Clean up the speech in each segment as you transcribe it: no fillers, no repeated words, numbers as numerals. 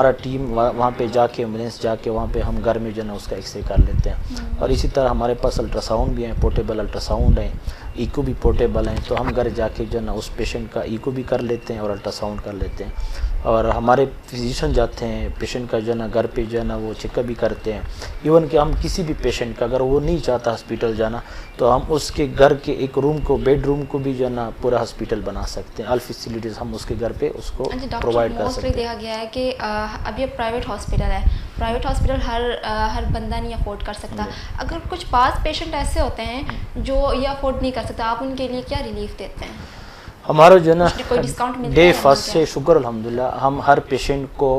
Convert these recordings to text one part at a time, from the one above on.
ہمارا ٹیم وہاں پہ جا کے ایمبولینس جا کے وہاں پہ ہم گھر میں جو ہے نا اس کا ایکس رے کر لیتے ہیں. اور اسی طرح ہمارے پاس الٹرا ساؤنڈ بھی ہیں, پورٹیبل الٹرا ساؤنڈ ہیں, ایکو بھی پورٹیبل ہیں, تو ہم گھر جا کے جو ہے نا اس پیشنٹ کا ایکو بھی کر لیتے ہیں اور الٹرا ساؤنڈ کر لیتے ہیں. اور ہمارے فزیشین جاتے ہیں پیشنٹ کا جو ہے نا گھر پہ جو ہے نا وہ چیک اپ بھی کرتے ہیں. ایون کہ ہم کسی بھی پیشنٹ کا اگر وہ نہیں چاہتا ہاسپٹل جانا تو ہم اس کے گھر کے ایک روم کو, بیڈ روم کو بھی جو ہے نا پورا ہاسپٹل بنا سکتے ہیں. آل فیسلٹیز ہم اس کے گھر پہ اس کو پرووائڈ کر سکتے ہیں. دیکھا گیا ہے کہ اب یہ پرائیویٹ ہاسپٹل ہے, پرائیویٹ ہاسپٹل ہر بندہ نہیں افورڈ کر سکتا. اگر کچھ بعض پیشنٹ ایسے ہوتے ہیں جو یہ افورڈ نہیں کر سکتا, آپ ان کے لیے کیا ریلیف دیتے ہیں؟ ہمارا جو ہے نا کوئی ڈسکاؤنٹ ملتا ڈے ہے فرسٹ سے شکر الحمدللہ ہم ہر پیشنٹ کو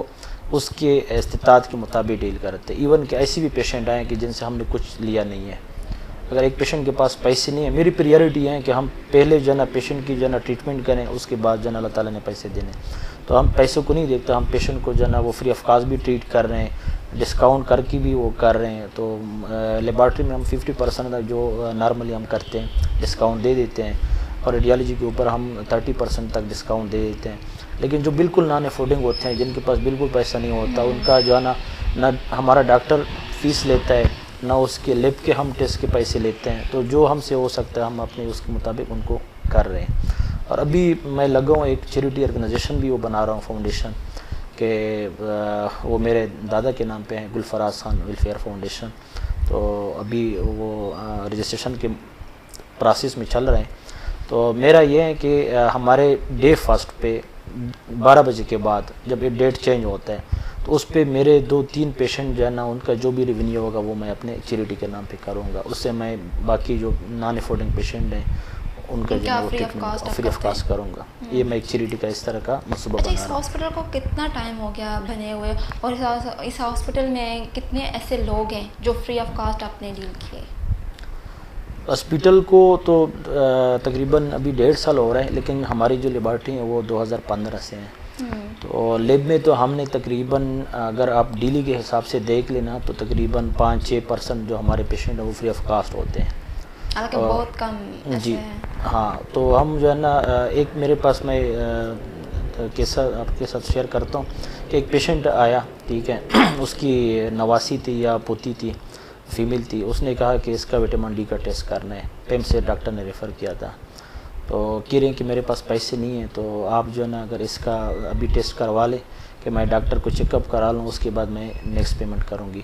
اس کے استطاعت کے مطابق ڈیل کرتے ہیں. ایون کہ ایسی بھی پیشنٹ آئیں کہ جن سے ہم نے کچھ لیا نہیں ہے. اگر ایک پیشنٹ کے پاس پیسے نہیں ہیں, میری پریارٹی ہے کہ ہم پہلے جو ہے نا پیشنٹ کی جو ہے نا ٹریٹمنٹ کریں, اس کے بعد جو ہے نا اللہ تعالیٰ نے پیسے دینے. تو ہم پیسوں کو نہیں دیکھتے, ہم پیشنٹ کو جو ہے نا وہ فری آف کاسٹ بھی ٹریٹ کر رہے ہیں, ڈسکاؤنٹ کر کے بھی وہ کر رہے ہیں. تو لیبارٹری میں ہم 50% جو نارملی ہم کرتے ہیں ڈسکاؤنٹ دے دیتے ہیں, اور ریڈیالوجی کے اوپر ہم 30% تک ڈسکاؤنٹ دے دیتے ہیں. لیکن جو بالکل نان افورڈنگ ہوتے ہیں, جن کے پاس بالکل پیسہ نہیں ہوتا, ان کا جو ہے نا نہ ہمارا ڈاکٹر فیس لیتا ہے نہ اس کے لیب کے ہم ٹیسٹ کے پیسے لیتے ہیں. تو جو ہم سے ہو سکتا ہے ہم اپنے اس کے مطابق ان کو کر رہے ہیں. اور ابھی میں لگا ہوں ایک چیریٹی آرگنائزیشن بھی وہ بنا رہا ہوں, فاؤنڈیشن, کہ وہ میرے دادا کے نام پہ ہیں, گلفراز خان ویلفیئر فاؤنڈیشن. تو ابھی وہ رجسٹریشن کے پروسیس میں چل رہے ہیں. تو میرا یہ ہے کہ ہمارے ڈے فرسٹ پہ 12 بجے کے بعد جب یہ ڈیٹ چینج ہوتا ہے تو اس پہ میرے 2-3 پیشنٹ جو ہے نا ان کا جو بھی ریونیو ہوگا وہ میں اپنے چیریٹی کے نام پہ کروں گا. اس سے میں باقی جو نان افورڈنگ پیشنٹ ہیں ان کا جو ہے وہ ٹریٹمنٹ فری آف کاسٹ کروں گا. یہ میں ایک چیریٹی کا اس طرح کا منصوبہ بنا رہا ہوں. اس ہاسپٹل کو کتنا ٹائم ہو گیا بنے ہوئے, اور اس ہاسپٹل میں کتنے ایسے لوگ ہیں جو فری آف کاسٹ آپ نے ڈیل کیے؟ ہاسپٹل کو تو تقریباً ابھی 1.5 سال ہو رہا ہے, لیکن ہماری جو لیبارٹری ہیں وہ 2015 سے ہیں. تو لیب میں تو ہم نے تقریباً, اگر آپ ڈیلی کے حساب سے دیکھ لینا تو تقریباً 5-6% جو ہمارے پیشنٹ ہیں وہ فری آف کاسٹ ہوتے ہیں. بہت کم جی ہاں. تو ہم جو ہے نا ایک میرے پاس میں قصہ آپ کے ساتھ شیئر کرتا ہوں کہ ایک پیشنٹ آیا, ٹھیک ہے, اس کی نواسی تھی یا پوتی تھی, فیمیل تھی. اس نے کہا کہ اس کا وٹامن ڈی کا ٹیسٹ کرنا ہے, پیم سے ڈاکٹر نے ریفر کیا تھا. تو کہہ رہے ہیں کہ میرے پاس پیسے نہیں ہیں, تو آپ جو ہے نا اگر اس کا ابھی ٹیسٹ کروا لیں کہ میں ڈاکٹر کو چیک اپ کرا لوں, اس کے بعد میں نیکسٹ پیمنٹ کروں گی.